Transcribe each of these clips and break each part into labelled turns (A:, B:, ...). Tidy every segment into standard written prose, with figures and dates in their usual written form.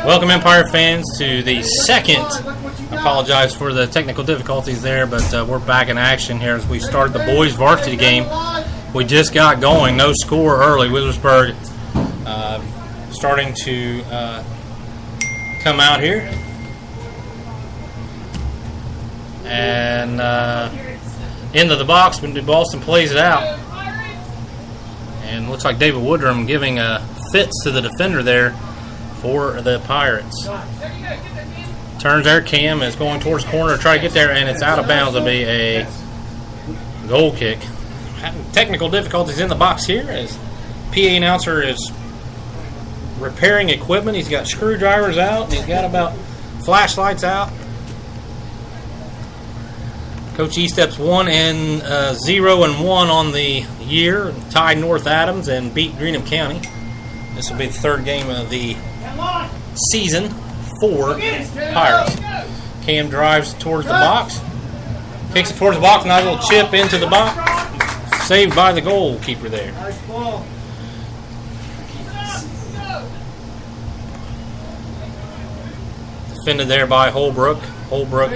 A: Welcome, Empire fans, to the second. I apologize for the technical difficulties there, but we're back in action here as we start the boys' varsity game. We just got going, no score early. Wheelersburg starting to come out here. And into the box when Boston plays it out. And looks like David Woodrum giving fits to the defender there for the Pirates. Turns there, Cam is going towards corner to try to get there, and it's out of bounds. It'll be a goal kick. Having technical difficulties in the box here as PA announcer is repairing equipment. He's got screwdrivers out, and he's got about flashlights out. Coach Estep's 1-0-1 on the year, tied North Adams and beat Greenham County. This will be the third game of the season for Pirates. Cam drives towards the box, kicks it towards the box, nice little chip into the box, saved by the goalkeeper there.
B: Nice ball.
A: Defended there by Holbrook. Holbrook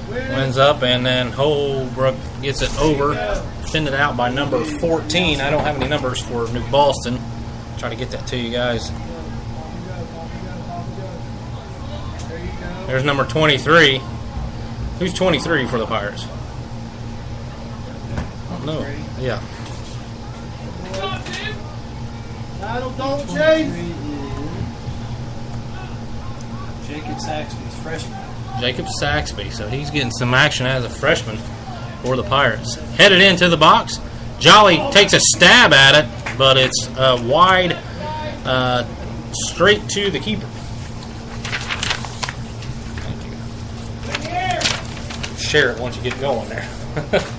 A: wins up, and then Holbrook gets it over. Defended out by number 14. I don't have any numbers for New Boston. Try to get that to you guys. There's number 23. Who's 23 for the Pirates? No. Yeah.
B: Don't chase.
C: Jacob Saxby's freshman.
A: Jacob Saxby. So he's getting some action as a freshman for the Pirates. Headed into the box. Jolly takes a stab at it, but it's wide, straight to the keeper. Share it once you get going there.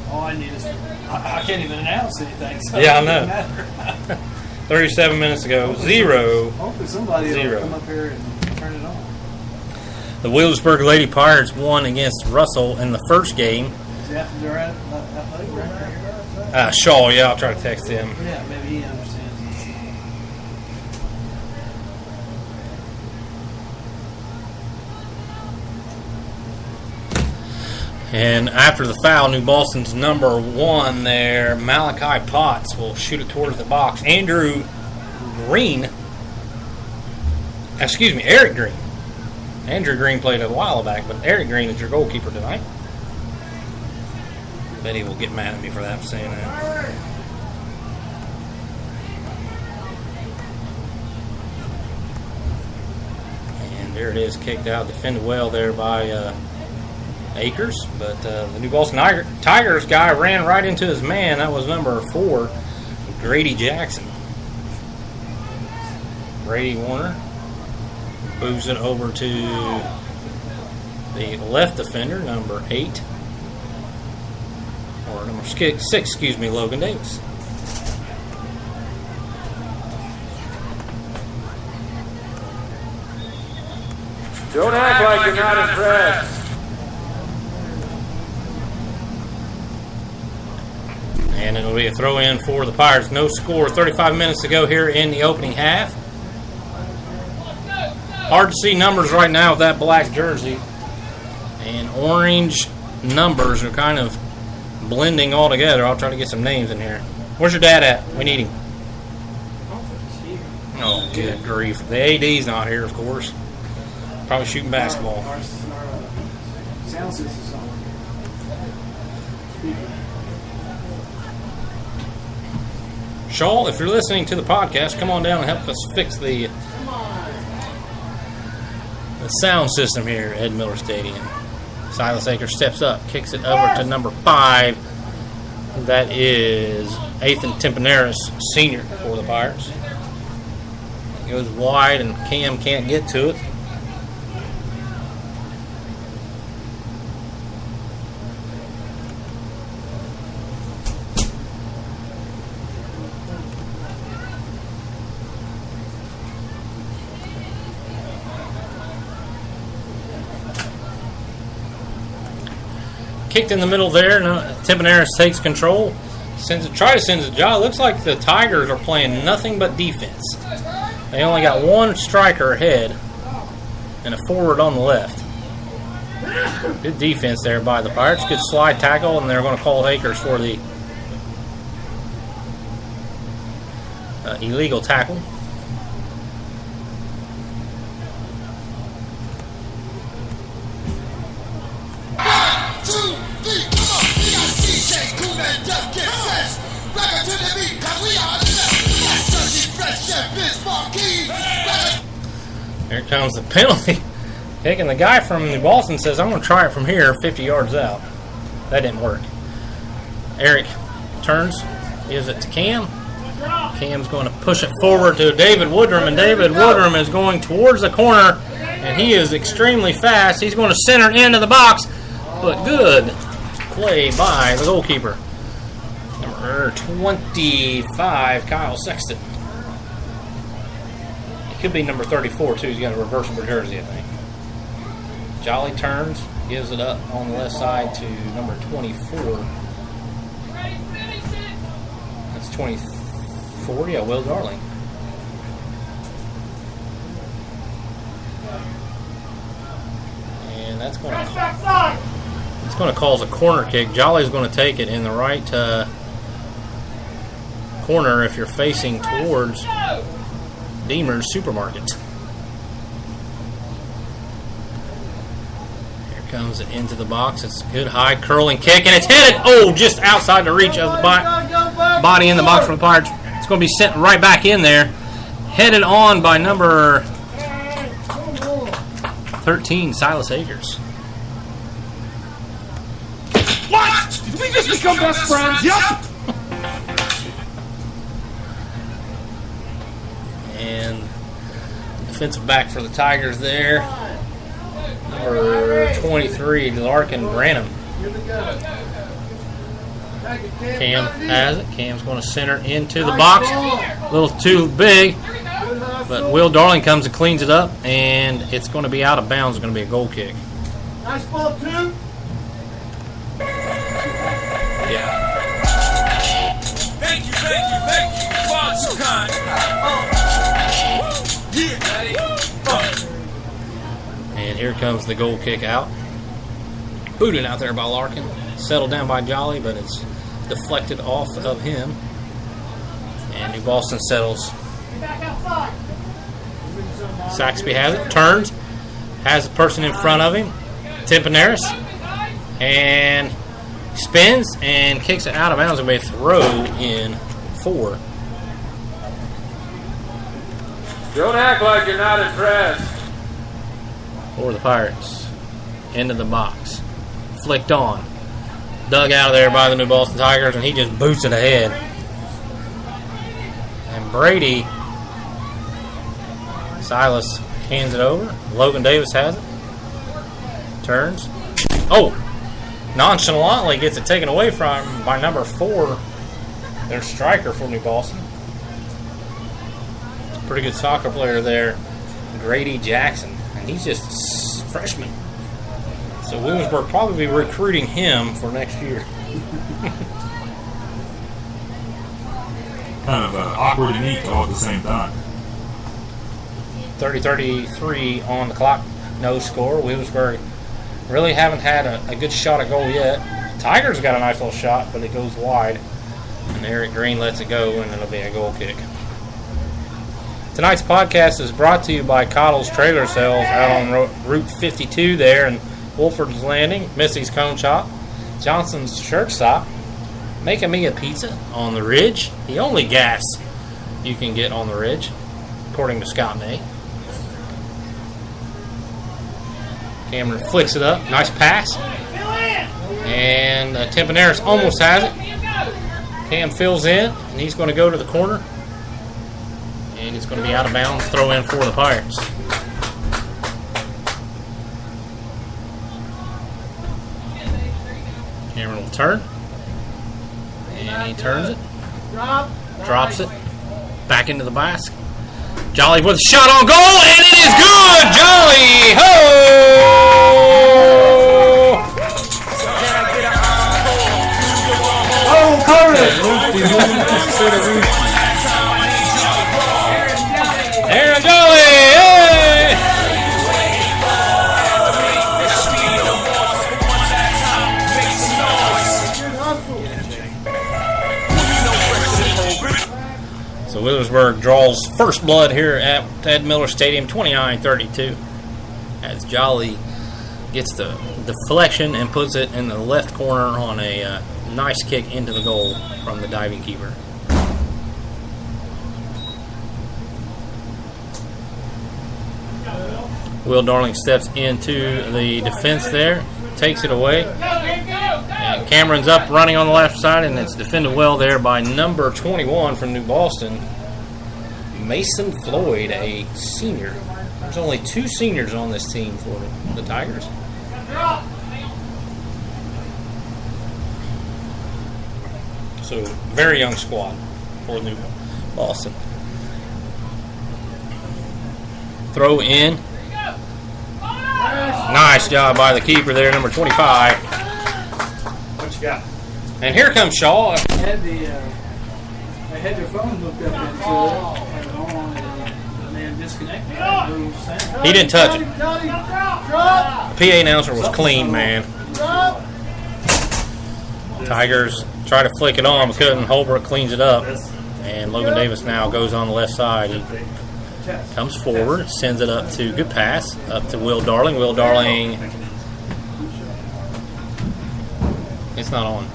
C: All I need is I can't even announce anything. So
A: Yeah, I
C: it
A: know.
C: doesn't matter.
A: 37 minutes ago, 0.
C: Hopefully somebody
A: Zero.
C: will come up here and turn it on.
A: The Wheelersburg Lady Pirates won against Russell in the first game.
C: Is he athletic right?
A: Shaw, yeah, I'll try to text him.
C: Yeah, maybe he understands.
A: And after the foul, New Boston's number 1 there, Malachi Potts, will shoot it towards the box. Eric Green. Andrew Green played a while back, but Eric Green is your goalkeeper tonight. Bet he will get mad at me for that, for saying that. And there it is, kicked out, defended well there by Akers, but the New Boston Tigers guy ran right into his man. That was number 4, Grady Jackson. Brady Warner moves it over to the left defender, number 8, or number 6, Logan Davis.
D: Don't act like you're not impressed.
A: And it'll be a throw-in for the Pirates. No score, 35 minutes to go here in the opening half. Hard to see numbers right now with that black jersey. And orange numbers are kind of blending all together. I'll try to get some names in here. Where's your dad at? We need him. Oh, good grief. The AD's not here, of course. Probably shooting basketball.
C: Our sound system's on.
A: Shaw, if you're listening to the podcast, come on down and help us fix the sound system here at Ed Miller Stadium. Silas Akers steps up, kicks it over to number 5. That is Ethan Tempaneris, senior for the Pirates. It goes wide, and Cam can't get to it. Kicked in the middle there. Tempaneris takes control. Sends a job. Looks like the Tigers are playing nothing but defense. They only got one striker ahead. and a forward on the left. Good defense there by the Pirates. Good slide tackle, and they're going to call Akers for the illegal tackle. Here comes the penalty. Taking the guy from New Boston says, I'm going to try it from here 50 yards out. That didn't work. Eric turns, gives it to Cam. Cam's going to push it forward to David Woodrum, and David Woodrum is going towards the corner, and he is extremely fast. He's going to center into the box, but good play by the goalkeeper. Number 25, Kyle Sexton. It could be number 34, too. He's got a reversible jersey, I think. Jolly turns, gives it up on the left side to number 24. That's 24, yeah, Will Darling. And that's going to cause a corner kick. Jolly's going to take it in the right corner if you're facing towards Deemer's Supermarket. Comes it into the box. It's a good high curling kick, and it's headed, just outside the reach of the body in the box from the Pirates. It's going to be sent right back in there. Headed on by number 13, Silas Akers.
D: What? Did we just become best friends? Yep.
A: And defensive back for the Tigers there. Number 23, Larkin Branham. Cam has it. Cam's going to center into the box. A little too big, but Will Darling comes and cleans it up, and it's going to be out of bounds. It's going to be a goal kick.
B: Nice ball, 2.
A: Yeah.
E: Thank you. Far too kind.
A: And here comes the goal kick out. Booted out there by Larkin. Settled down by Jolly, but it's deflected off of him. And New Boston settles. Saxby has it. Turns. Has the person in front of him. Timpanaris. And spins and kicks it out of bounds. It'll be a throw in 4.
D: Don't act like you're not impressed.
A: For the Pirates. Into the box. Flicked on. Dug out of there by the New Boston Tigers, and he just boots it ahead. And Brady, Silas hands it over. Logan Davis has it. Turns. Nonchalantly gets it taken away from him by number 4, their striker for New Boston. Pretty good soccer player there, Grady Jackson. And he's just a freshman. So Williamsburg probably be recruiting him for next year.
F: Kind of awkward and neat all at the same time.
A: 30-33 on the clock. No score. Williamsburg really haven't had a good shot at goal yet. Tigers got a nice little shot, but it goes wide. And Eric Green lets it go, and it'll be a goal kick. Tonight's podcast is brought to you by Cottle's Trailer Sales out on Route 52 there in Wolford's Landing, Missy's Cone Shop, Johnson's Shirt Stop, Making Me a Pizza on the Ridge, the only gas you can get on the Ridge, according to Scott May. Cameron flicks it up, nice pass, and Timpanaris almost has it. Cam fills in, and he's going to go to the corner. And it's going to be out of bounds. Throw in for the Pirates. Cameron will turn. And he turns it. Drops it. Back into the basket. Jolly with a shot on goal. And it is good. Jolly. Ho!
B: Oh, Curtis!
A: Aaron Jolly! Hey! Vols first blood here at Ted Miller Stadium, 29-32. As Jolly gets the deflection and puts it in the left corner on a nice kick into the goal from the diving keeper. Will Darling steps into the defense there, takes it away. And Cameron's up running on the left side, and it's defended well there by number 21 from New Boston, Mason Floyd, a senior. There's only 2 seniors on this team for the Tigers. So, very young squad for New Boston. Throw in. Nice job by the keeper there, number 25.
C: What you got?
A: And here comes Shaw.
C: I had your phone hooked up into it. The man disconnected.
A: He didn't touch it. The PA announcer was clean, man. Tigers try to flick it on, but couldn't. Holbrook cleans it up. And Logan Davis now goes on the left side. He comes forward, sends it up to, good pass, up to Will Darling. Will Darling, it's not on.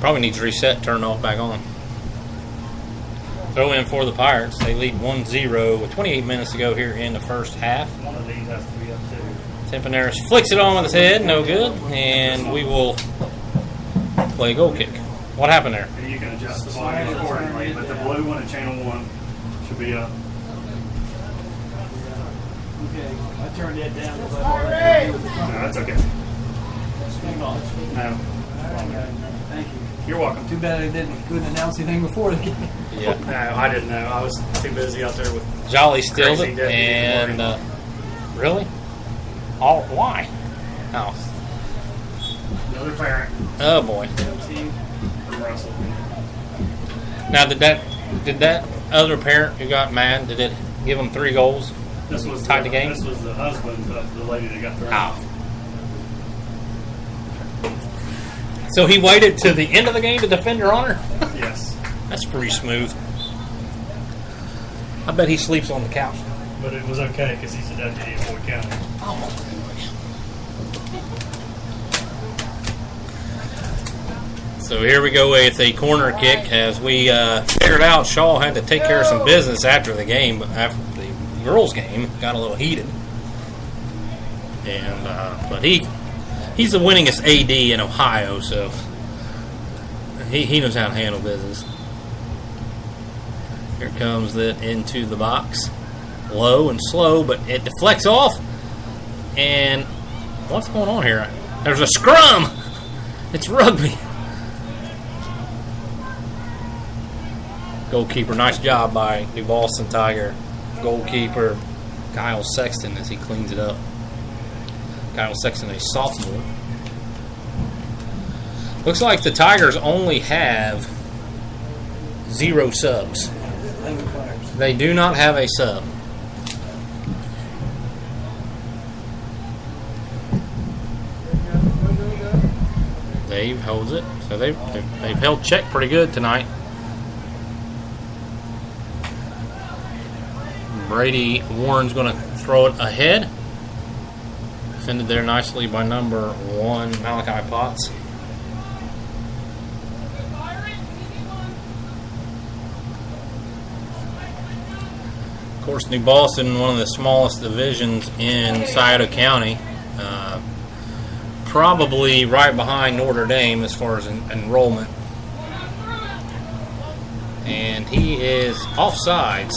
A: Probably needs reset, turn off, back on. Throw in for the Pirates. They lead 1-0 with 28 minutes to go here in the first half.
C: One of these has to be up too.
A: Tempaneris flicks it on with his head, no good, and we will play a goal kick. What happened there?
G: You can adjust the volume accordingly, but the blue one at channel 1 should be up.
C: Okay, I turned that down.
G: No, that's okay. No.
C: Thank you.
G: You're welcome.
C: Too bad I couldn't announce anything before the game.
A: Yeah.
G: No, I didn't know. I was too busy out there with
A: Jolly steals
G: crazy
A: it,
G: deputy
A: and
G: Morgan.
A: really? Oh, why? Oh.
G: Another parent
A: Oh boy.
G: from Russell.
A: Now did that other parent who got mad, did it give him 3 goals?
G: This was
A: Tied the game?
G: This was the husband of the lady that got thrown.
A: Ow. So he waited to the end of the game to defend her honor?
G: Yes,
A: That's pretty smooth. I bet he sleeps on the couch.
G: but it was okay because he's a deputy at Boyd County.
A: So here we go with a corner kick as we figured out Shaw had to take care of some business after the game, after the girls' game. Got a little heated. And but he's the winningest AD in Ohio, so he knows how to handle business. Here comes it into the box. Low and slow, but it deflects off. And what's going on here? There's a scrum! It's rugby. Goalkeeper, nice job by New Boston Tiger. Goalkeeper Kyle Sexton as he cleans it up. Kyle Sexton, a sophomore. Looks like the Tigers only have 0 subs. They do not have a sub. Dave holds it. So they've held check pretty good tonight. Brady Warren's going to throw it ahead. Defended there nicely by number 1, Malachi Potts. Of course, New Boston, one of the smallest divisions in Scioto County. Probably right behind Notre Dame as far as enrollment. And he is offsides.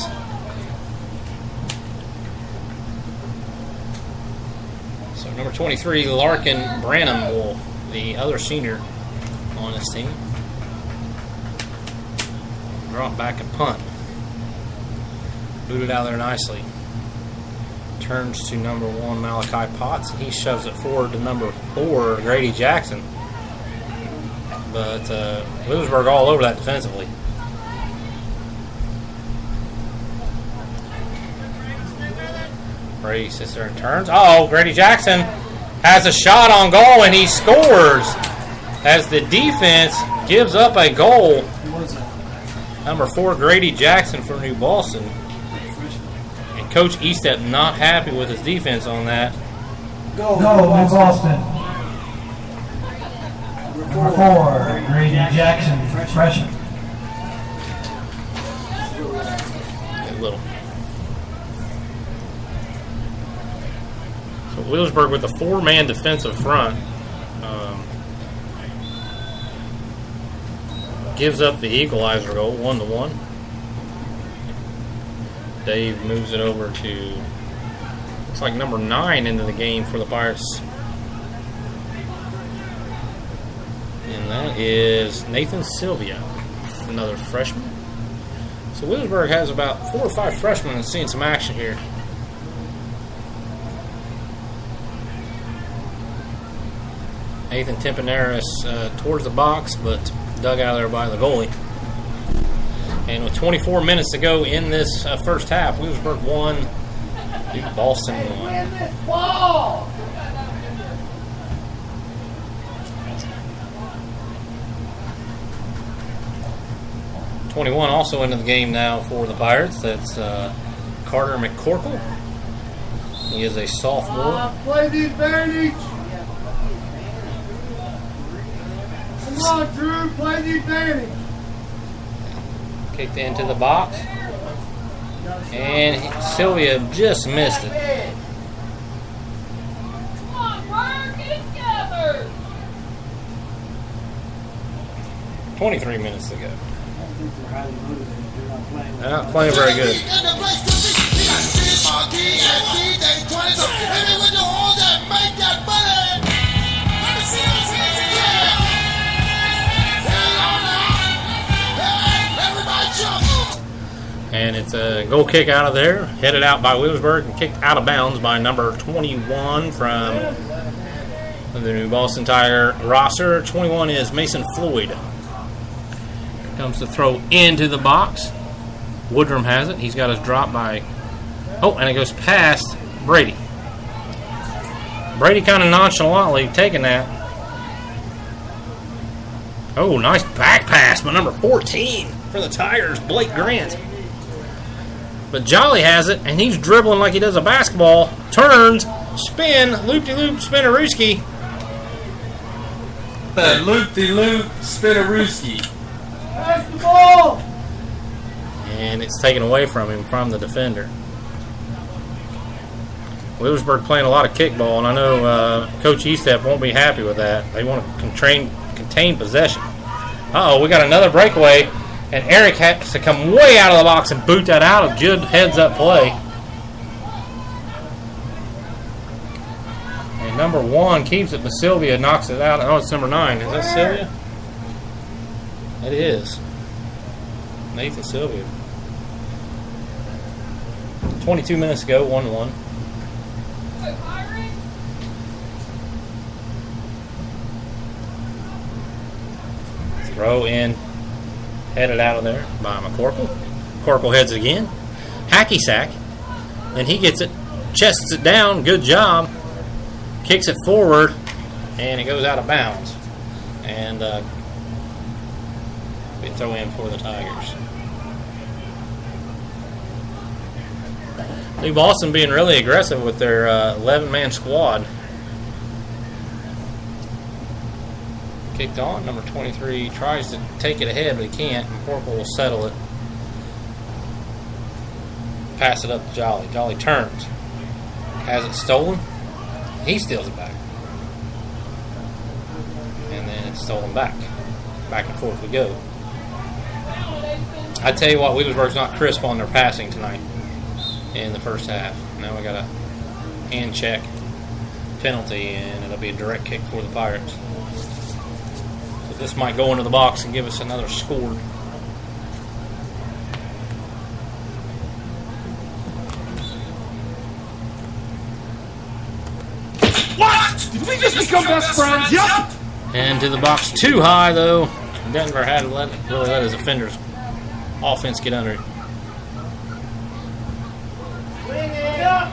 A: So number 23, Larkin Branham, will the other senior on this team. Drop back and punt. Booted out there nicely. Turns to number 1, Malachi Potts, and he shoves it forward to number 4, Grady Jackson. But Lewisburg all over that defensively. Brady sits there and turns. Oh, Grady Jackson has a shot on goal, and he scores as the defense gives up a goal. Number 4, Grady Jackson from New Boston. And Coach Eastep not happy with his defense on that.
B: Go, New Boston. Number 4, Grady Jackson, freshman.
A: A little. So Williamsburg with a 4-man defensive front gives up the equalizer goal, 1-1. Dave moves it over to, looks like number 9 into the game for the Pirates. And that is Nathan Sylvia, another freshman. So Williamsburg has about 4 or 5 freshmen that's seeing some action here. Nathan Tempanaris towards the box, but dug out of there by the goalie. And with 24 minutes to go in this first half, Williamsburg 1, New Boston 1. 21 also into the game now for the Pirates. That's Carter McCorkle. He is a sophomore.
B: Play the advantage. Come on, Drew. Play the advantage.
A: Kicked into the box. And Sylvia just missed it.
H: Come on, Burg, get it together.
A: 23 minutes to go.
C: I don't think they're highly motivated. They're not playing.
A: They're not playing very good. And it's a goal kick out of there, headed out by Williamsburg and kicked out of bounds by number 21 from the New Boston Tiger roster. 21 is Mason Floyd. Here comes the throw into the box. Woodrum has it. He's got his drop by... Oh, and it goes past Brady. Brady kind of nonchalantly taking that. Oh, nice back pass by number 14 for the Tigers, Blake Grant. But Jolly has it, and he's dribbling like he does a basketball. Turns, spin, loop-de-loop, spinarooski.
D: Loop-de-loop, spinarooski.
B: Pass the ball.
A: And it's taken away from him, from the defender. Williamsburg playing a lot of kickball, and I know Coach Eastep won't be happy with that. They want to contain possession. Uh-oh, we got another breakaway. And Eric has to come way out of the box and boot that out. A good heads-up play. And number 1 keeps it, but Sylvia knocks it out. Oh, it's number 9. Is that Sylvia? It is. Nathan Sylvia. 22 minutes to go, 1-1. Throw in. Headed out of there by McCorkle. McCorkle heads it again. Hacky sack. Then he gets it, chests it down. Good job. Kicks it forward, and it goes out of bounds. And we throw in for the Tigers. New Boston being really aggressive with their 11-man squad. Kicked on. Number 23 tries to take it ahead, but he can't. McCorkle will settle it. Pass it up to Jolly. Jolly turns. Has it stolen. He steals it back. And then it's stolen back. Back and forth we go. I tell you what, Williamsburg's not crisp on their passing tonight in the first half. Now we got a hand check penalty, and it'll be a direct kick for the Pirates. This might go into the box and give us another score.
B: What? Did we just become best friends? Yep.
A: And to the box too high, though. Denver had to really let his offenders' offense get under it.
B: Bring it up.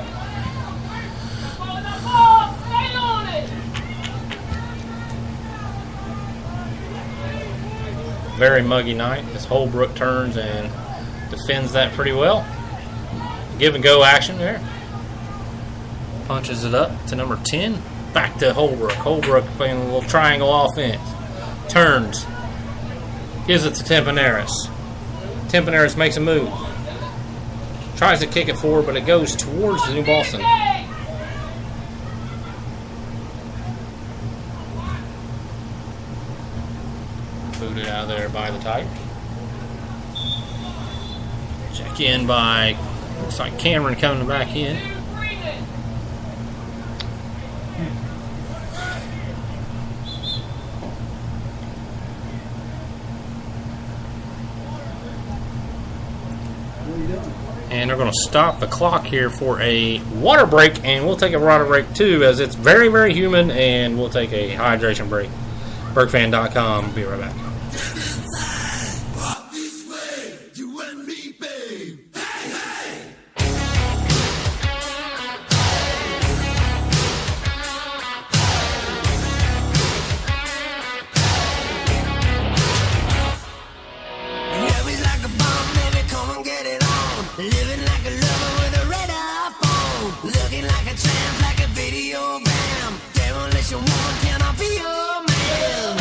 H: Stay on it.
A: very muggy night. This Holbrook turns and defends that pretty well. Give and go action there. Punches it up to number 10. Back to Holbrook. Holbrook playing a little triangle offense. Turns. Gives it to Tempaneris. Tempaneris makes a move. Tries to kick it forward, but it goes towards the New Boston. Booted out of there by the Tigers. Check in by, looks like Cameron coming back in. And they're going to stop the clock here for a water break, and we'll take a water break too, as it's very, very humid, and we'll take a hydration break. BurgFan.com. Be right back.
I: Living like a lover with a red iPhone. Looking like a tramp, like a video bam. Demolition woman, can I be your man?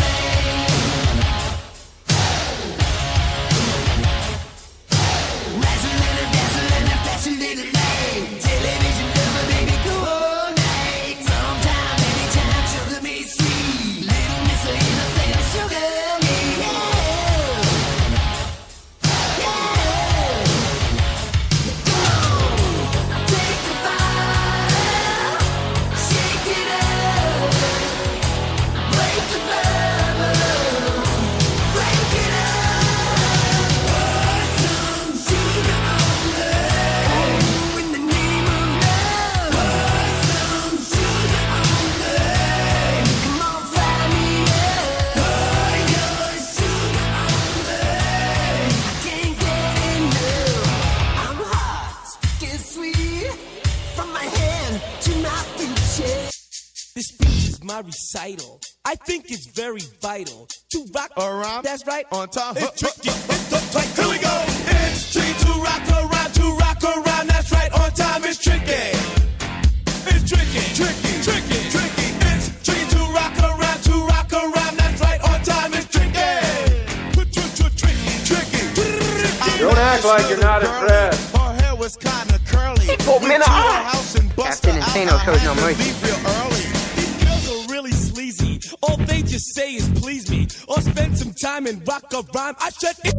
I: Wrestling and dancing and a fashion little lane. Television lover, baby, coordinate. Sometime, anytime, sugar me sweet. Little miss her innocent, sugar me, yeah.
E: This speech is my recital. I think it's very vital to rock around. That's right, on time. It's tricky. It's tight. Here we go. It's tricky to rock around. To rock around. That's right, on time. It's tricky. It's tricky. Tricky. Tricky. Tricky. It's tricky to rock around. To rock around. That's right, on time. It's tricky. Tricky. Tricky.
D: Don't act like you're not impressed.
E: Her hair was kind of curly.
J: Captain Insano shows no mercy.
E: Really sleazy. All they just say is please me or spend some time and rock a rhyme. I said it.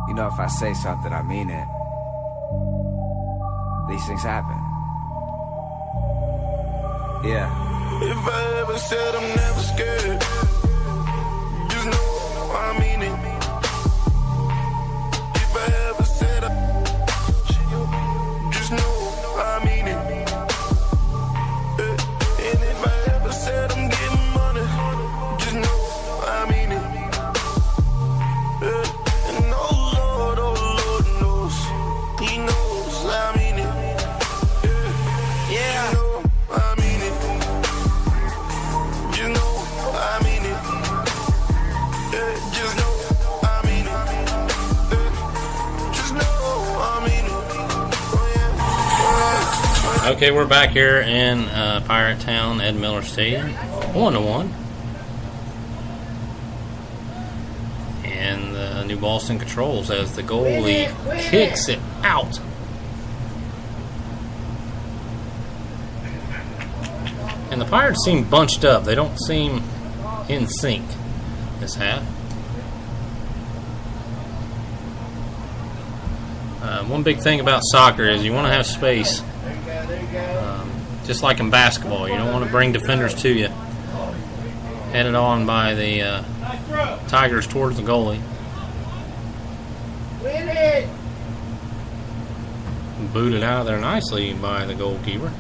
J: You know, if I say something, I mean it. These things happen. Yeah.
E: If I ever said I'm never scared, just know I mean it. If I ever said just know I mean it. And if I ever said I'm getting money, just know I mean it. And oh Lord knows, He knows I mean it. Yeah, you know I mean it. You know I mean it. Just know I mean it. Just know I mean it.
A: Okay, we're back here in Pirate Town, Ed Miller Stadium, 1-1. And the New Boston controls as the goalie kicks it out. And the Pirates seem bunched up. They don't seem in sync this half. One big thing about soccer is you want to have space. Just like in basketball, you don't want to bring defenders to you. Headed on by the Tigers towards the goalie. Booted out of there nicely by the goalkeeper.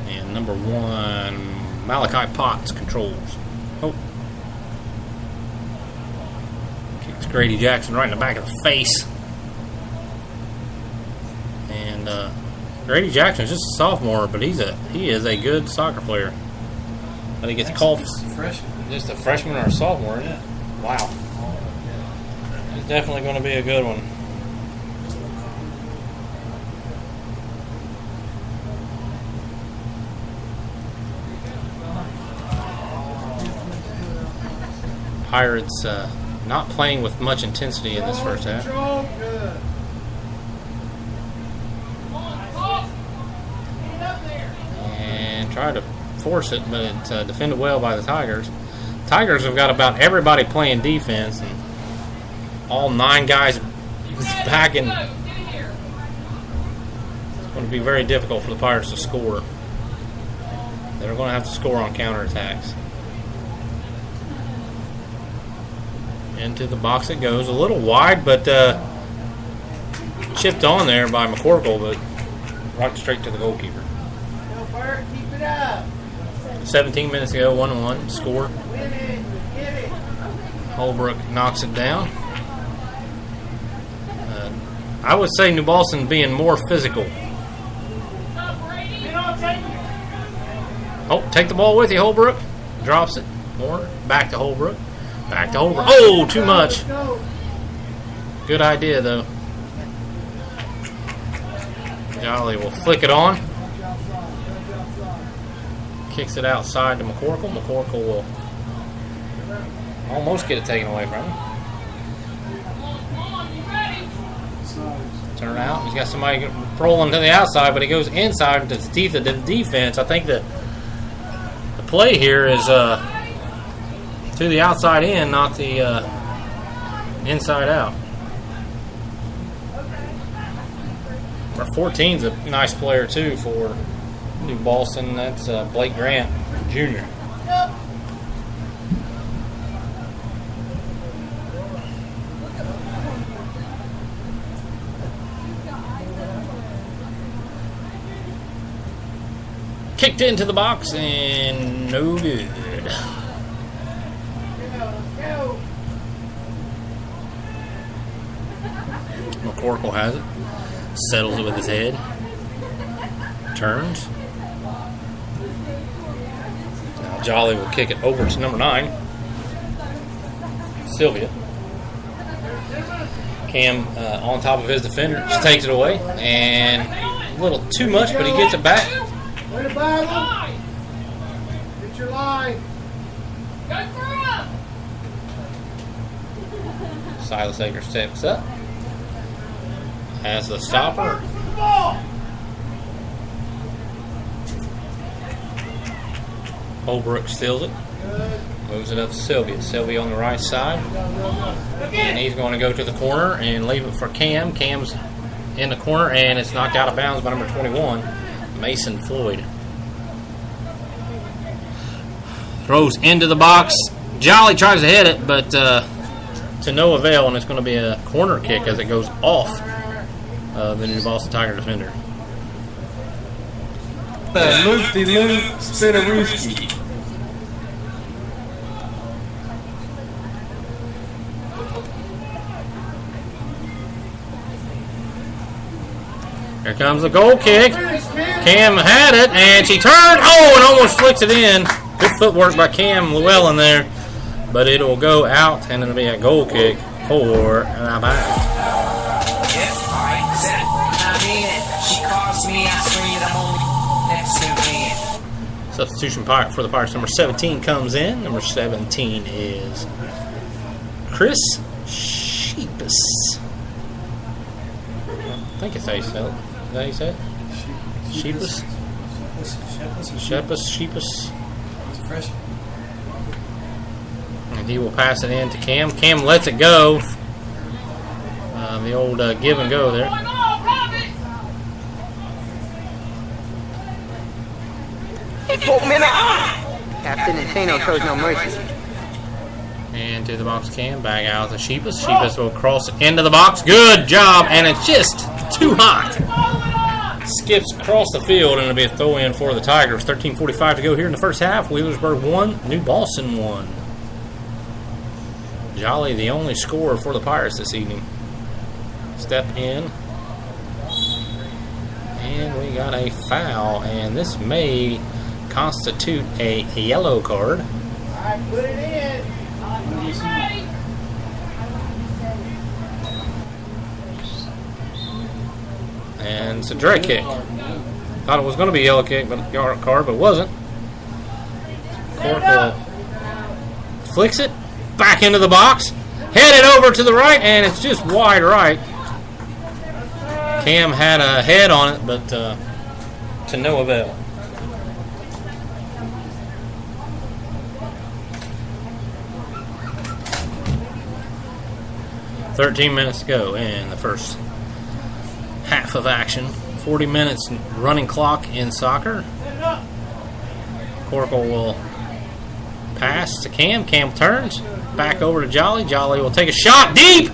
A: And number 1, Malachi Potts controls. Oh. Kicks Grady Jackson right in the back of the face. And Grady Jackson is just a sophomore, but he is a good soccer player. But he gets called
C: Freshman.
A: just a freshman or a sophomore, isn't it? Wow. It's definitely going to be a good one. Pirates not playing with much intensity in this first half. And try to force it, but it's defended well by the Tigers. Tigers have got about everybody playing defense, and all 9 guys packing. It's going to be very difficult for the Pirates to score. They're going to have to score on counterattacks. Into the box it goes. A little wide, but chipped on there by McCorkle, but right straight to the goalkeeper. 17 minutes ago, 1-1 score. Holbrook knocks it down. I would say New Boston being more physical. Oh, take the ball with you, Holbrook. Drops it. More. Back to Holbrook. Back to Holbrook. Oh, too much. Good idea, though. Jolly will flick it on. Kicks it outside to McCorkle. McCorkle will almost get it taken away from him. Turn out. He's got somebody rolling to the outside, but he goes inside into the teeth of the defense. I think the play here is to the outside in, not the inside out. Our 14's a nice player too for New Boston. That's Blake Grant Jr. Kicked into the box and no good. McCorkle has it. Settles it with his head. Turns. Now Jolly will kick it over to number 9. Sylvia. Cam on top of his defender. Just takes it away. And a little too much, but he gets it back.
B: Way to battle. Get your line.
H: Go for it.
A: Silas Akers steps up. Has the stopper. Holbrook steals it. Moves it up to Sylvia. Sylvia on the right side. And he's going to go to the corner and leave it for Cam. Cam's in the corner and it's knocked out of bounds by number 21, Mason Floyd. Throws into the box. Jolly tries to hit it, but to no avail, and it's going to be a corner kick as it goes off the New Boston Tiger defender.
J: Loop-de-loop Spinnerooski.
A: Here comes the goal kick. Cam had it, and she turned. Oh, and almost flicks it in. Good footwork by Cam Llewellyn there. But it will go out, and it'll be a goal kick for Alabama. Substitution for the Pirates. Number 17 comes in. Number 17 is Chris Sheepus. I think it's how you say it. Is that how you say it? Sheepus? Sheepus.
C: He's a freshman.
A: And he will pass it in to Cam. Cam lets it go. The old give and go there.
J: Captain Insano shows no mercy.
A: And to the box Cam. Back out to Sheepus. Sheepus will cross it into the box. Good job. And it's just too hot. Skips across the field, and it'll be a throw-in for the Tigers. 13:45 to go here in the first half. Wheelersburg 1, New Boston 1. Jolly, the only scorer for the Pirates this evening. Step in. And we got a foul, and this may constitute a yellow card.
B: Alright, put it in.
A: And it's a drag kick. Thought it was going to be a yellow kick, but card, but it wasn't. Corporal flicks it back into the box, headed over to the right, and it's just wide right. Cam had a head on it, but to no avail. "13 minutes to go in the first half of action. 40 minutes running clock in soccer. Corporal will pass to Cam. Cam turns back over to Jolly. Jolly will take a shot deep,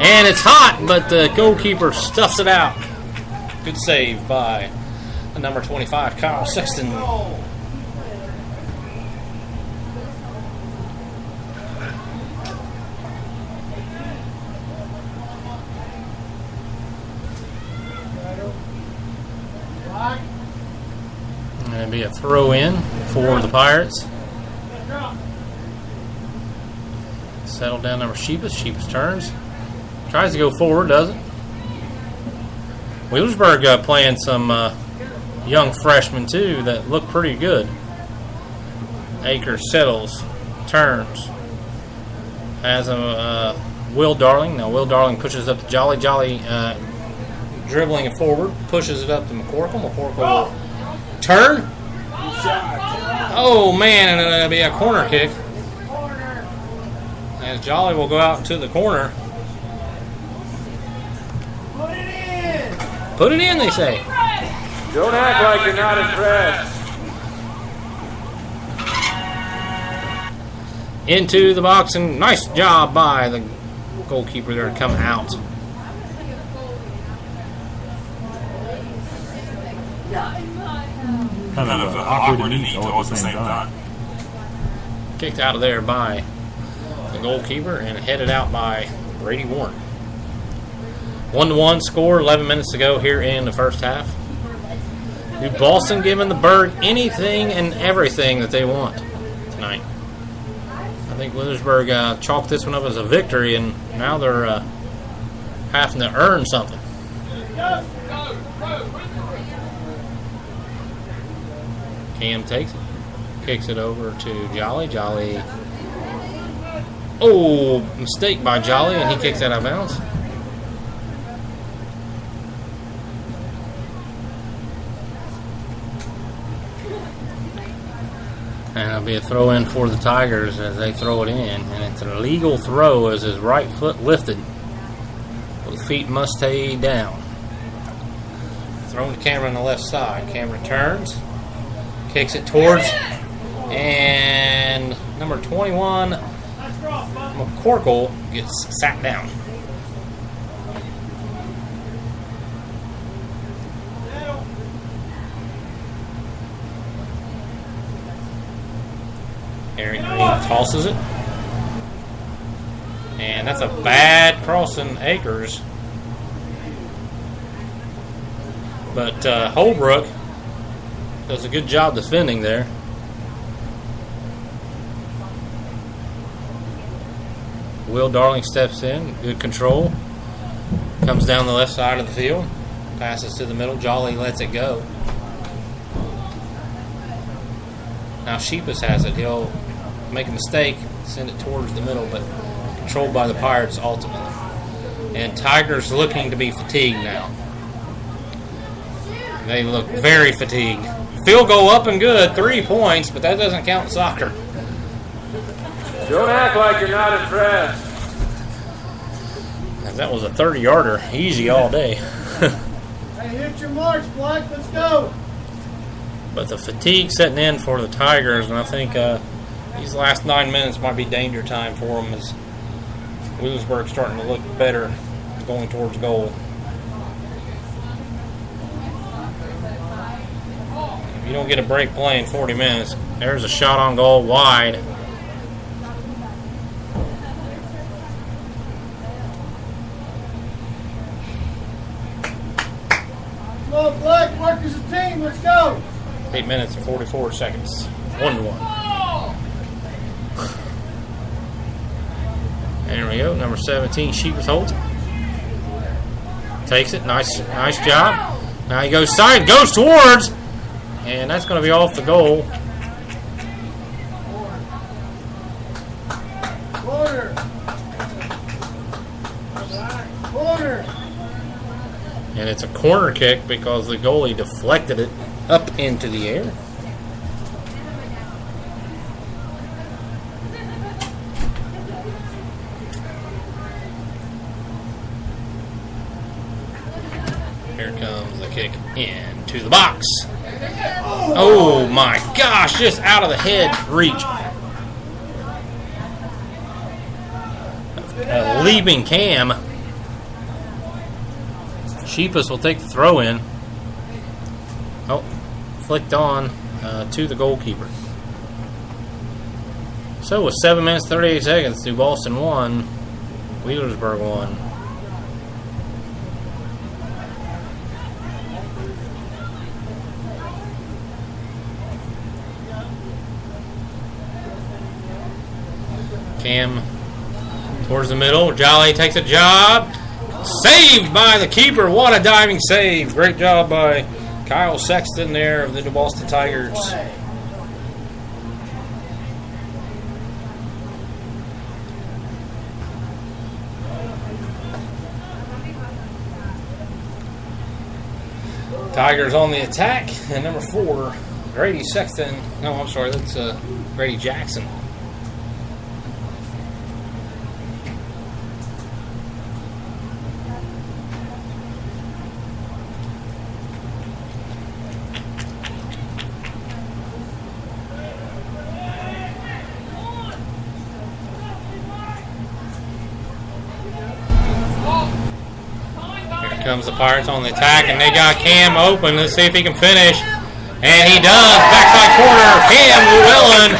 A: and it's hot, but the goalkeeper stuffs it out. Good save by the number 25, Kyle Sexton. And it'll be a throw in for the Pirates. Settle down number Sheepus. Sheepus turns. Tries to go forward, doesn't. Wheelersburg playing some young freshmen too that look pretty good. Akers settles, turns. Has a Will Darling. Now Will Darling pushes up to Jolly. Jolly dribbling it forward, pushes it up to McCorkle. McCorkle will turn. Oh man, and it'll be a corner kick. As Jolly will go out to the corner. Put it in, they say.
D: Don't act like you're not impressed.
A: Into the box, and nice job by the goalkeeper there to come out.
F: Kind of awkward and neat all at the same time.
A: Kicked out of there by the goalkeeper and headed out by Brady Warren. 1-1 score, 11 minutes to go here in the first half. New Boston giving the Burg anything and everything that they want tonight. I think Wheelersburg chalked this one up as a victory, and now they're having to earn something. Cam takes it, kicks it over to Jolly. Jolly, oh, mistake by Jolly, and he kicks it out of bounds. And it'll be a throw in for the Tigers as they throw it in. And it's an illegal throw as his right foot lifted. Both feet must stay down. Thrown to Cameron on the left side. Cameron turns. Kicks it towards. And number 21, McCorkle, gets sat down. Aaron Green tosses it. And that's a bad crossing, Akers. But Holbrook does a good job defending there. Will Darling steps in. Good control. Comes down the left side of the field. Passes to the middle. Jolly lets it go. Now Sheepus has it. He'll make a mistake, send it towards the middle, but controlled by the Pirates ultimately. And Tigers looking to be fatigued now. They look very fatigued. Field goal up and good, 3 points, but that doesn't count in soccer.
D: Don't act like you're not impressed.
A: That was a 30-yarder, easy all day.
B: Hey, hit your marks, Black. Let's go.
A: But the fatigue setting in for the Tigers, and I think these last 9 minutes might be danger time for them as Wheelersburg's starting to look better going towards goal. If you don't get a break playing 40 minutes, there's a shot on goal wide.
B: Come on, Black. Work as a team. Let's go.
A: 8 minutes and 44 seconds. 1-1. There we go. Number 17, Sheepers holds it. Takes it. Nice job. Now he goes side, goes towards, and that's going to be off the goal. And it's a corner kick because the goalie deflected it up into the air. Here comes the kick into the box. Oh my gosh, just out of the head reach. A leaping Cam. Sheepus will take the throw in. Oh, flicked on to the goalkeeper. So with 7 minutes 38 seconds, New Boston 1, Wheelersburg 1. Cam towards the middle. Jolly takes a job. Saved by the keeper. What a diving save. Great job by Kyle Sexton there of the New Boston Tigers. Tigers on the attack. And number 4, Grady Sexton. No, I'm sorry. That's Grady Jackson. Comes the Pirates on the attack, and they got Cam open. Let's see if he can finish. And he does. Backside corner. Cam Llewellyn.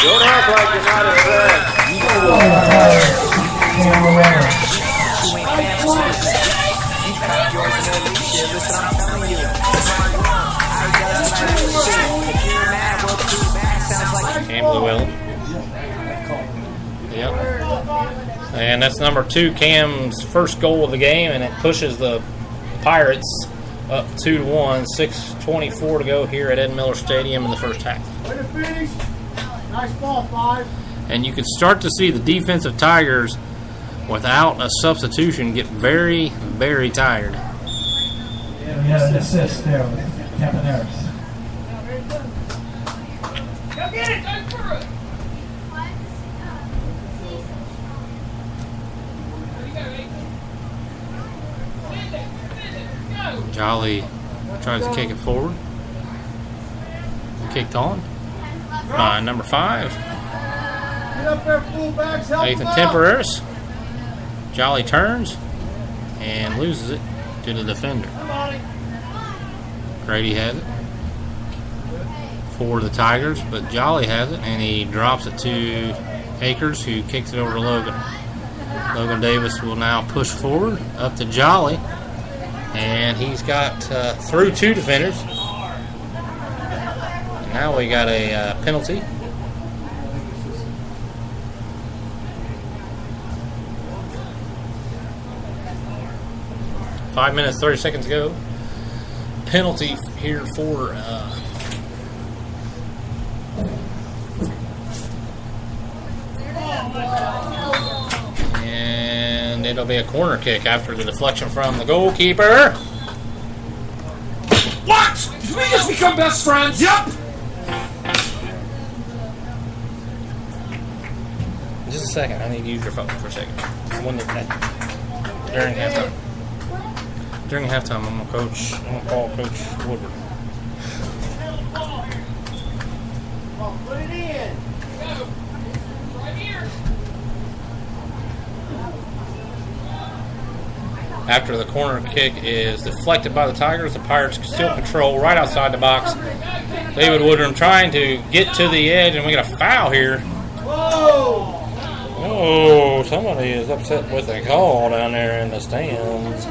D: Don't act like you're not impressed.
A: Cam Llewellyn. Yep. And that's number 2, Cam's first goal of the game, and it pushes the Pirates up 2-1. 6:24 to go here at Ed Miller Stadium in the first half.
B: Way to finish. Nice ball, 5.
A: And you can start to see the defensive Tigers, without a substitution, get very, very tired.
K: Yeah, we had an assist there with Campaneris.
H: Go get it! Go for it!
A: Jolly tries to kick it forward. Kicked on by number 5,
B: Get up there, fullbacks. Help
A: Nathan
B: him out.
A: Tempereris. Jolly turns and loses it to the defender. Grady has it for the Tigers, but Jolly has it, and he drops it to Akers, who kicks it over to Logan. Logan Davis will now push forward up to Jolly, and he's got through 2 defenders. And now we got a penalty. Five minutes, 30 seconds ago. Penalty here for and it'll be a corner kick after the deflection from the goalkeeper.
F: What? Did we just become best friends? Yep.
A: Just a second. I need to use your phone for a second. During halftime. During halftime, I'm gonna call Coach Woodward.
B: Put it in.
H: Go! Right here!
A: After the corner kick is deflected by the Tigers, the Pirates still control right outside the box. David Woodrum trying to get to the edge, and we got a foul here.
B: Whoa!
A: Oh, somebody is upset with the call down there in the stands.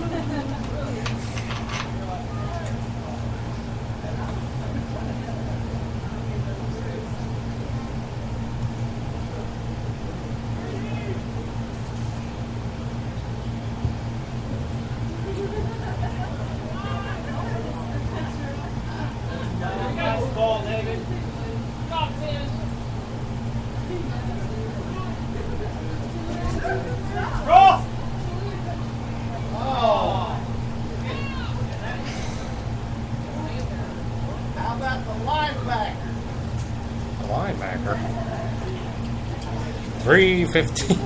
A: 315.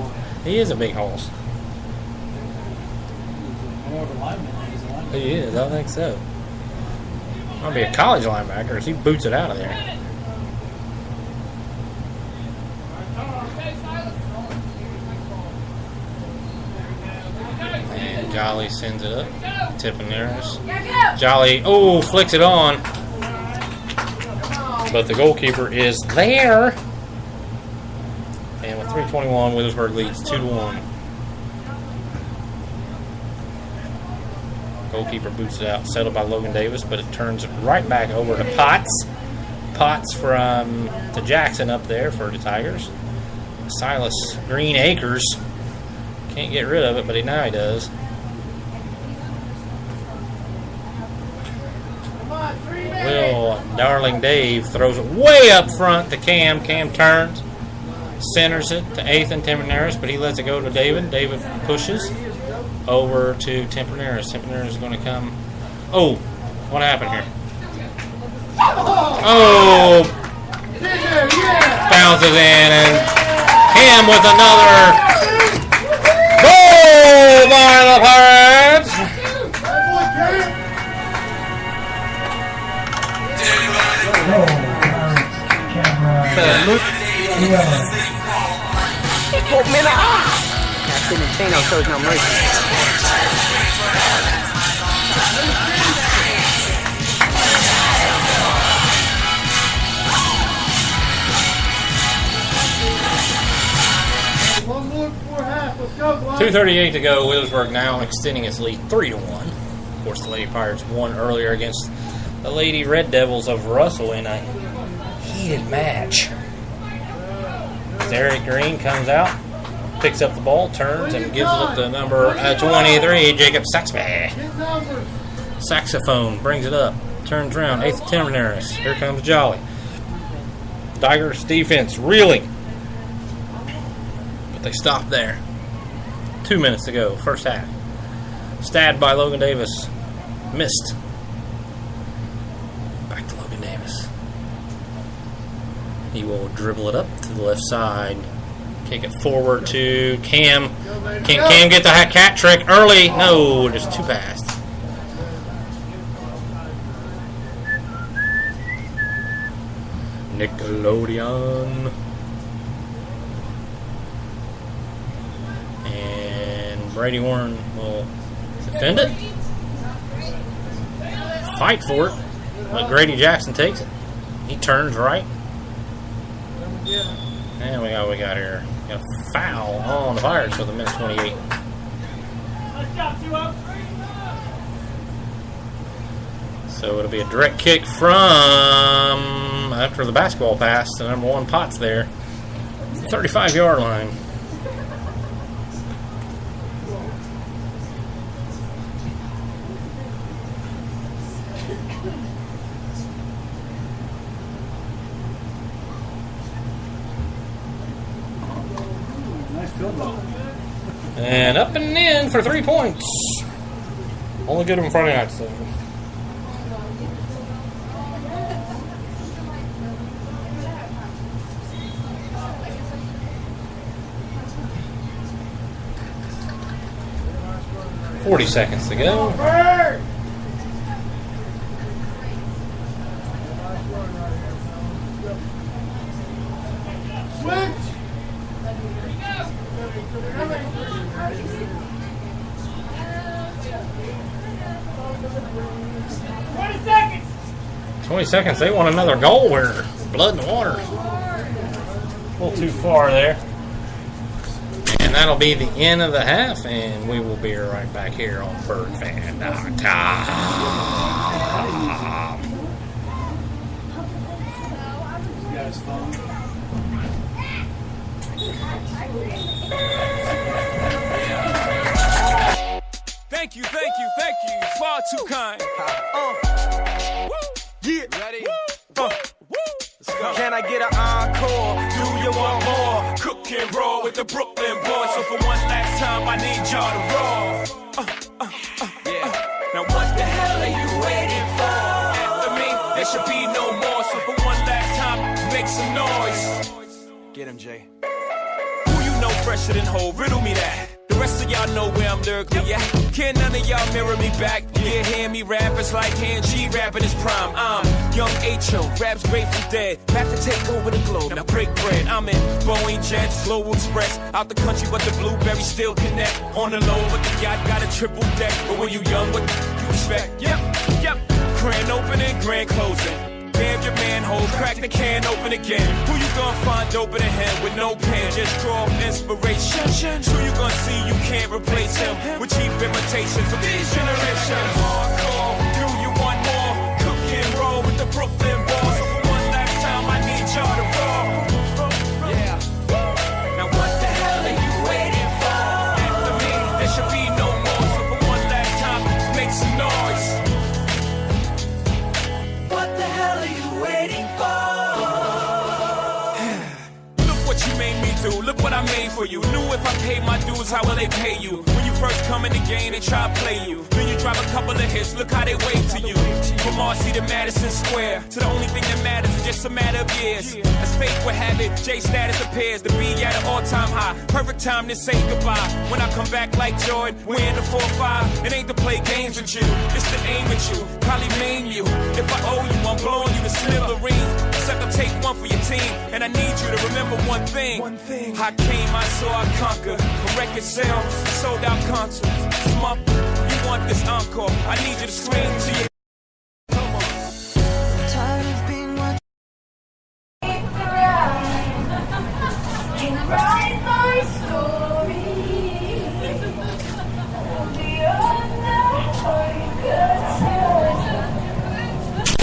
A: He is a big horse.
C: More of a lineman than he's a lineman.
A: He is, I think so. I'll be a college linebacker as he boots it out of there. And Jolly sends it up. Tipping theirs. Jolly, flicks it on. But the goalkeeper is there. And with 3:21, Withersburg leads 2-1. Goalkeeper boots it out, settled by Logan Davis, but it turns right back over to Potts. Potts to Jackson up there for the Tigers. Silas Green Acres can't get rid of it, but now he does. Will Darling Dave throws it way up front to Cam. Cam turns, centers it to Ethan Temperneris, but he lets it go to David. David pushes over to Temperneris. Temperneris is going to come. Oh, what happened here? Oh, bounces in, and Cam with another goal by the Pirates.
J: Captain Insano shows no mercy.
B: One more before half. Let's go, boys.
A: 2:38 to go. Williamsburg now extending its lead 3-1. Of course, the Lady Pirates won earlier against the Lady Red Devils of Russell in a heated match. Derek Green comes out, picks up the ball, turns, and gives it up to number 23, Jacob Saxby. Saxophone brings it up, turns around, 8th Temperneris. Here comes Jolly. Tigers defense reeling. But they stopped there. 2 minutes to go, first half. Stabbed by Logan Davis. Missed. Back to Logan Davis. He will dribble it up to the left side. Kick it forward to Cam. Can Cam get the cat trick early? No, just too fast. Nickelodeon. And Brady Warren will defend it. Fight for it. But Grady Jackson takes it. He turns right. And we got here. Got a foul on the Pirates with a minute 28. So it'll be a direct kick from after the basketball pass to number 1 Potts there. 35-yard line. And up and in for 3 points. Only good on Friday nights, though. $40 seconds to go.
B: Switch.
A: 20 seconds. They want another goal here. Blood in the water. A little too far there. And that'll be the end of the half, and we will be right back here on BurgFan.com.
C: You guys phone.
E: Thank you, far too kind. Yeah. Ready? Let's go. Can I get an encore? Do you want more? Cook and roll with the Brooklyn boys. So for one last time, I need y'all to roll. Now what the hell are you waiting for? After me, there should be no more. So for one last time, make some noise. Get him, Jay. Who fresher than whole. Riddle me that. The rest of y'all know where I'm lyrically at. Can none of y'all mirror me back? Yeah, hear me rap, it's like hand G rapping his prime. I'm young H.O., raps Grateful Dead. Back to take over the globe, now break bread. I'm in Boeing Jets, Global Express. Out the country, but the blueberries still connect. On the low, but the yacht got a triple deck. But when you young, what you expect? Yep. Grand opening, grand closing. Damn your manhole, crack the can open again. Who you gonna find open a hand with no pen? Just draw inspiration. Who you gonna see you can't replace him with cheap imitations of these generations? Hardcore, do you want more? Cook and roll with the Brooklyn Balls. So for one last time, I need y'all to roll. Yeah. Now what the hell are you waiting for? After me, there should be no more. So for one last time, make some noise.
I: What the hell are you waiting for?
E: Look what you made me do, look what I made for you. Knew if I paid my dues, how will they pay you? When you first come in the game, they try to play you. Then you drop a couple of hits, look how they wait to you. From Marcy to Madison Square, to the only thing that matters is just a matter of years. As fate would have it, J status appears to be at an all-time high. Perfect time to say goodbye. When I come back like Jordan, we're in the 4-5. It ain't to play games with you, it's to aim at you, probably maim you. If I owe you, I'm blowing you to smithereens. Except I'll take one for your team, and I need you to remember one thing. I came, I saw, I conquered. From record sales, sold out concerts. You want this encore? I need you to scream to your. Come on.
I: Tired of being what write my story. Beyond that, I could tell.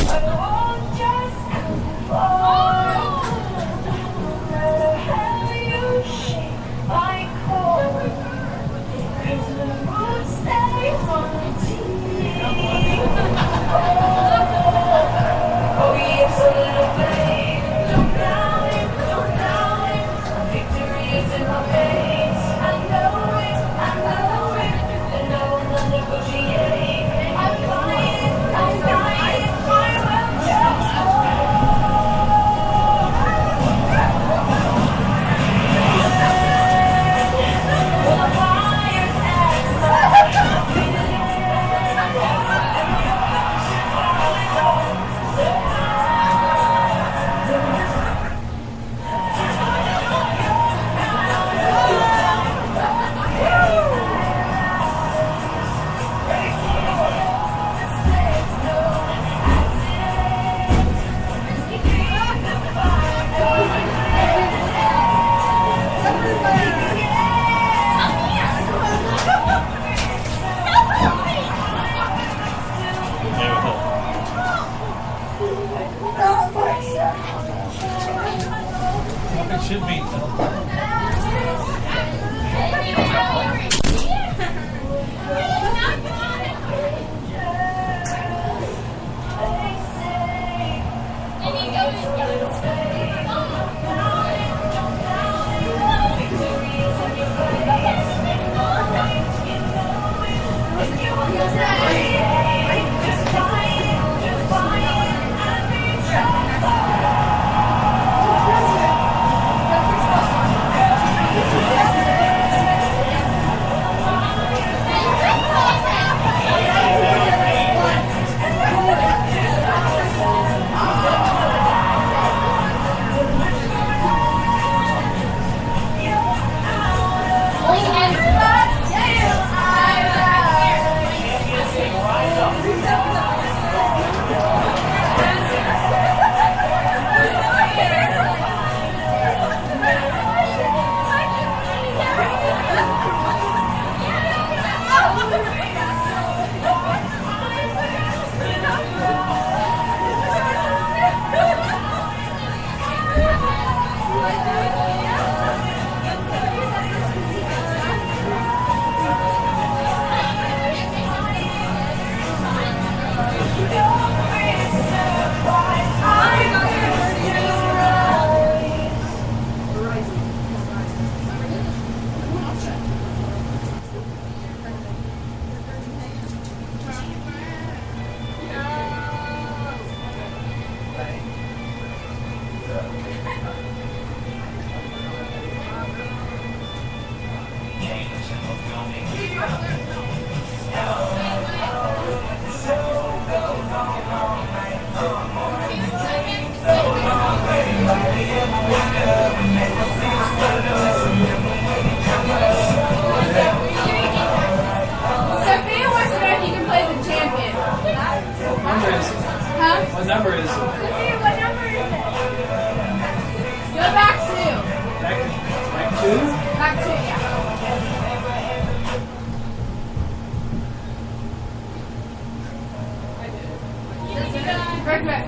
I: I won't just conform. No matter how you shake my core. 'Cause the roots stay haunting.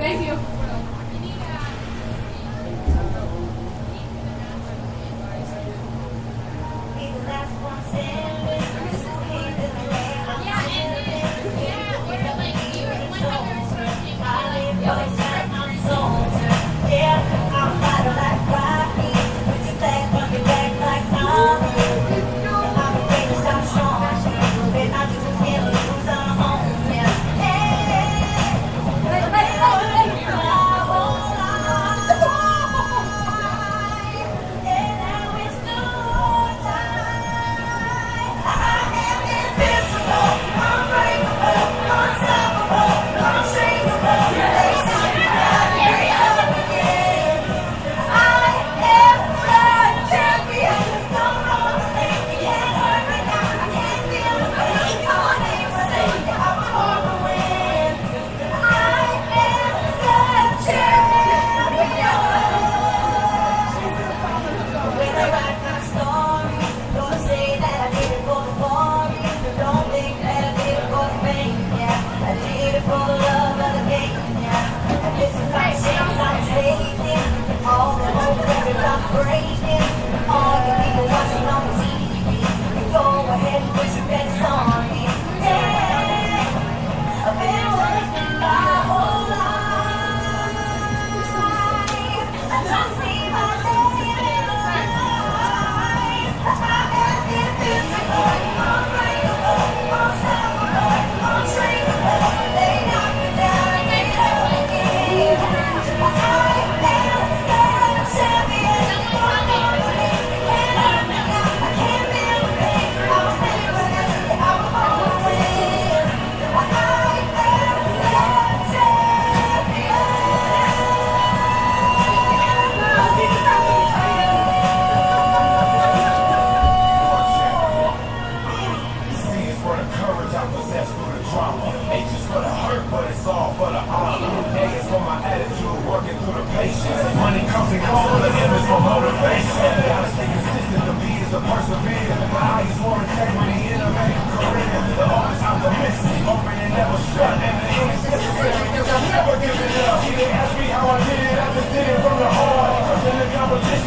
H: Thank you.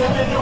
I: Champion!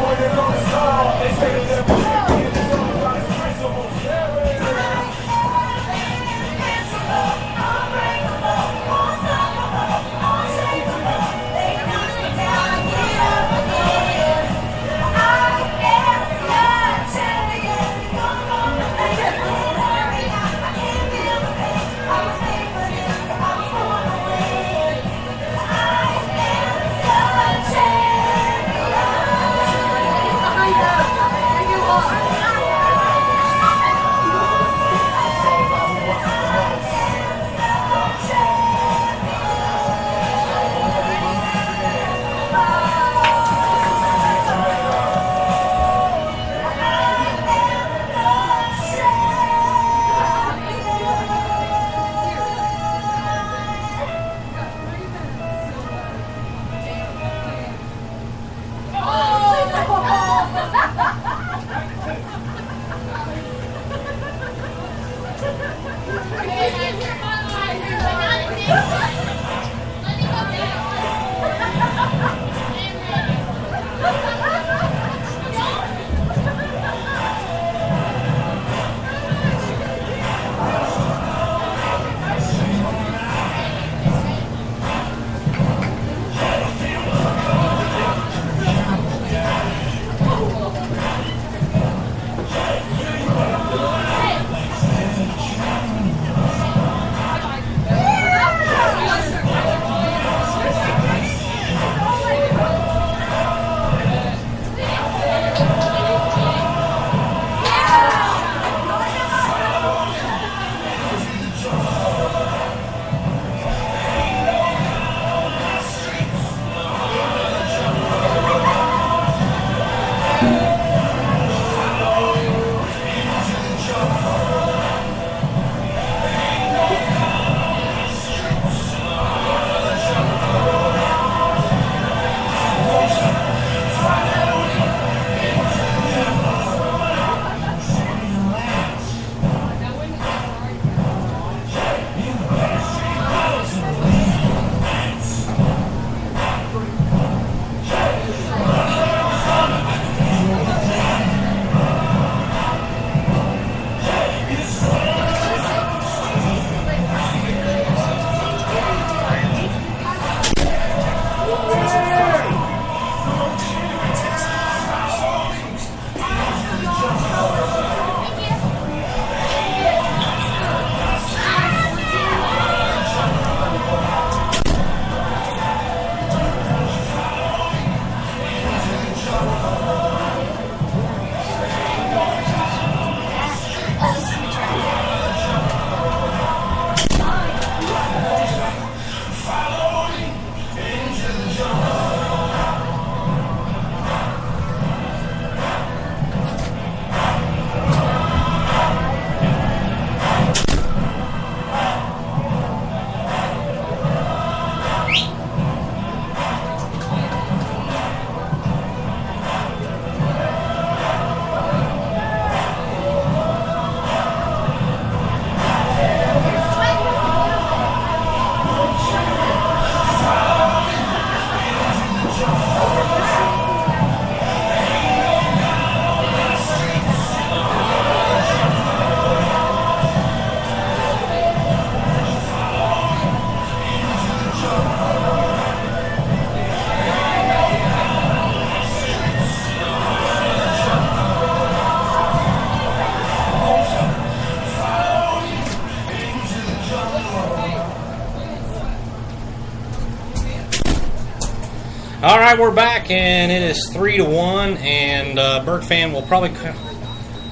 A: All right, we're back, and it is 3-1, and Burg fan will probably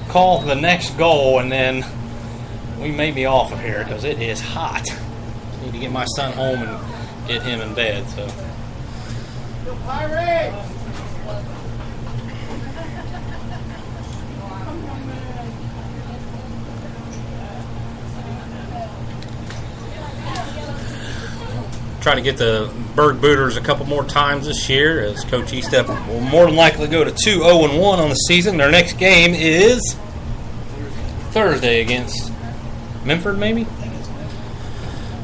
A: call the next goal, and then we may be off of here because it is hot. Need to get my son home and get him in bed. So. Try to get the Burg Booters a couple more times this year, as Coach Estep will more than likely go to 2-0-1 on the season. Their next game is Thursday against Memphis, maybe?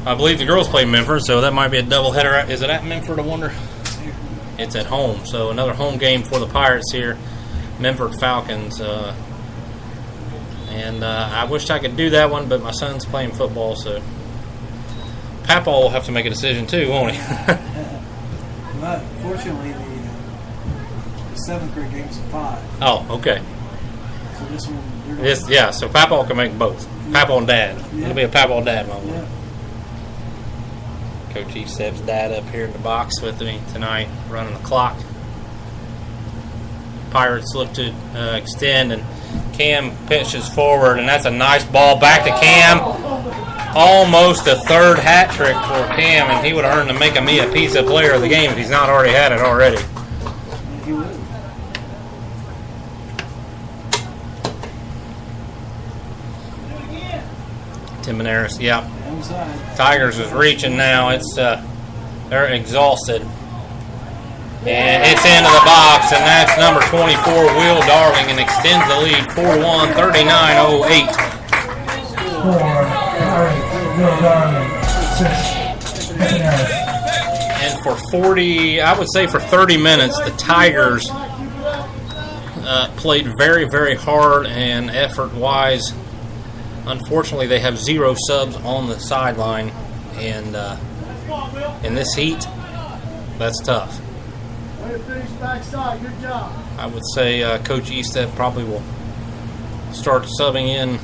A: I believe the girls play Memphis, so that might be a doubleheader. Is it at Memphis, I wonder? It's at home, so another home game for the Pirates here, Memphis Falcons. And I wished I could do that one, but my son's playing football, so Papa will have to make a decision too, won't he?
C: But fortunately, the 7th grade game's at 5.
A: Oh, okay.
C: So this one,
A: So Papa can make both. Papa and Dad.
C: Yeah.
A: It'll be a Papa and Dad moment.
C: Yeah.
A: Coach Estep's dad up here in the box with me tonight, running the clock. Pirates look to extend, and Cam pitches forward, and that's a nice ball back to Cam. Almost a third hat trick for Cam, and he would have earned to make me a piece of player of the game if he's not already had it already.
C: He would.
A: Tim Benares, yeah. Tigers is reaching now. It's they're exhausted. And it's into the box, and that's number 24, Will Darling, and extends the lead 4-1, 39-08.
K: Will Darling, 6.
A: And for 30 minutes, the Tigers played very, very hard and effort-wise. Unfortunately, they have 0 subs on the sideline, and in this heat, that's tough.
B: Way to finish backside. Good job.
A: I would say Coach Estep probably will start subbing in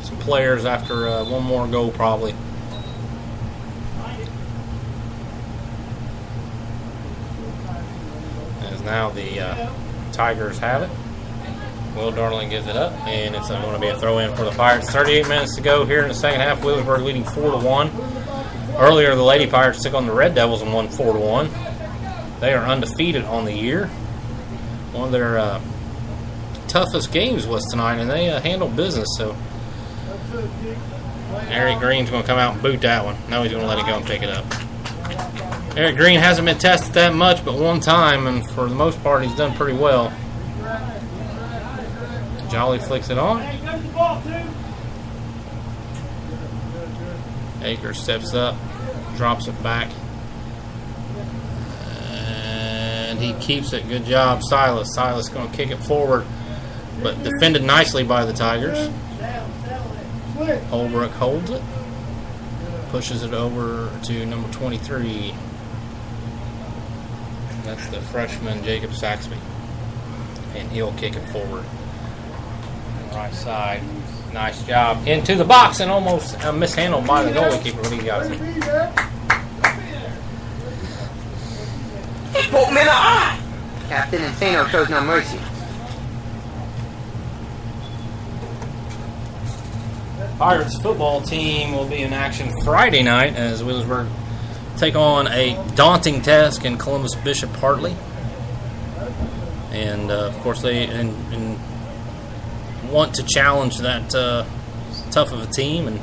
A: some players after one more goal, probably. As now the Tigers have it. Will Darling gives it up, and it's going to be a throw-in for the Pirates. 38 minutes to go here in the second half. Williamsburg leading 4-1. Earlier, the Lady Pirates took on the Red Devils and won 4-1. They are undefeated on the year. One of their toughest games was tonight, and they handled business. So Eric Green's going to come out and boot that one. No, he's going to let it go and pick it up. Eric Green hasn't been tested that much but one time, and for the most part, he's done pretty well. Jolly flicks it on. Akers steps up, drops it back, and he keeps it. Good job, Silas. Silas going to kick it forward, but defended nicely by the Tigers. Holbrook holds it, pushes it over to number 23. That's the freshman Jacob Saxby, and he'll kick it forward. Right side. Nice job. Into the box and almost mishandled by the goalkeeper when he got it.
J: Poke him in the eye. Captain Insano shows no mercy.
A: Pirates football team will be in action Friday night as Williamsburg take on a daunting task in Columbus Bishop Hartley. And, of course, they want to challenge that tough of a team and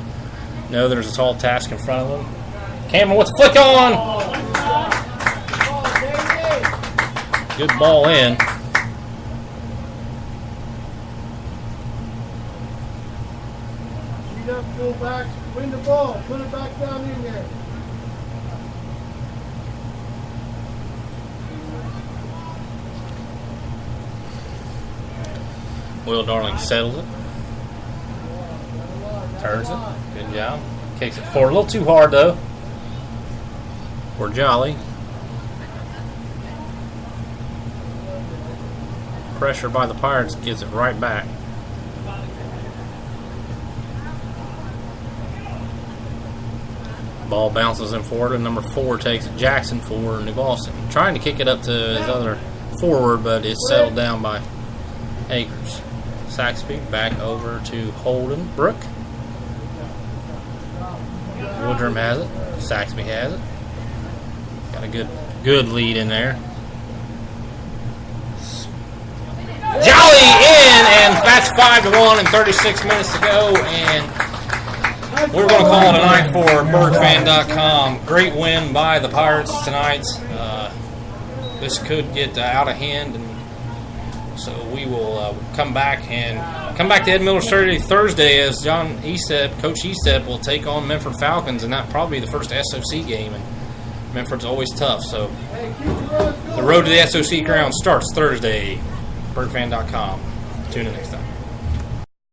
A: know there's a tall task in front of them. Cameron with the flick on. Good ball in.
B: Beat up fullbacks. Win the ball. Put it back down in there.
A: Will Darling settles it. Turns it. Good job. Kicks it forward. A little too hard, though, for Jolly. Pressure by the Pirates gives it right back. Ball bounces in forward, and number 4 takes it. Jackson for New Boston. Trying to kick it up to his other forward, but it's settled down by Akers. Saxby back over to Holden. Brook. Woodrum has it. Saxby has it. Got a good lead in there. Jolly in, and that's 5-1 and 36 minutes to go, and we're going to call it a night for BurgFan.com. Great win by the Pirates tonight. This could get out of hand, and so we will come back to Ed Miller Thursday as Coach Estep will take on Memphis Falcons, and that probably be the first SOC game. And Memphis always tough, so the road to the SOC ground starts Thursday. BurgFan.com. Tune in next time.